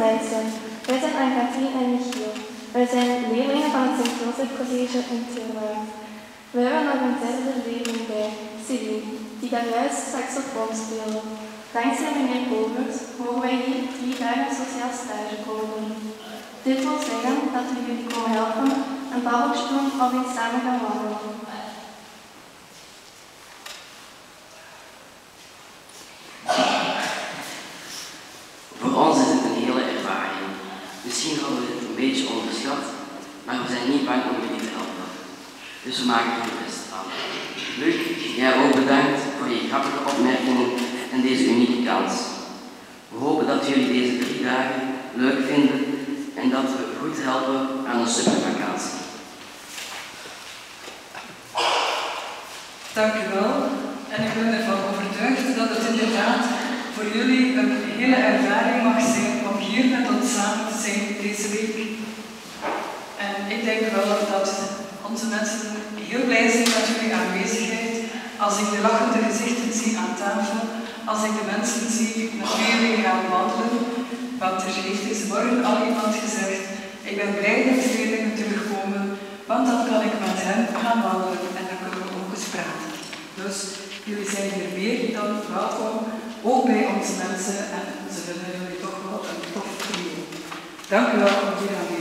mensen. Wij zijn Anne-Katrien en Michiel. Wij zijn leerlingen van het Sint-Joseph College in Turnhout. We hebben nog een derde leerling bij, Celine, die daar juist saxofoon speelde. Dankzij meneer Bovers mogen wij hier 3 dagen sociaal stage komen doen. Dit wil zeggen dat we jullie komen helpen een babbeltje doen of eens samen gaan wandelen. Voor ons is het een hele ervaring. Misschien hadden we het een beetje onderschat, maar we zijn niet bang om jullie te helpen. Dus we maken er het best van. Luc, jij ook bedankt voor je grappige opmerkingen en deze unieke kans. We hopen dat jullie deze 3 dagen leuk vinden en dat we goed helpen aan een supervakantie. Dank u wel. En ik ben ervan overtuigd dat het inderdaad voor jullie een hele ervaring mag zijn om hier met ons samen te zijn deze week. En ik denk wel dat onze mensen heel blij zijn met jullie aanwezigheid. Als ik de lachende gezichten zie aan tafel, als ik de mensen zie met wie jullie gaan wandelen, want er heeft deze morgen al iemand gezegd, ik ben blij dat de leerlingen terugkomen, want dan kan ik met hen gaan wandelen en dan kunnen we ook eens praten. Dus jullie zijn hier meer dan welkom, ook bij onze mensen, en ze vinden jullie toch wel een tof trio. Dank u wel om hier aan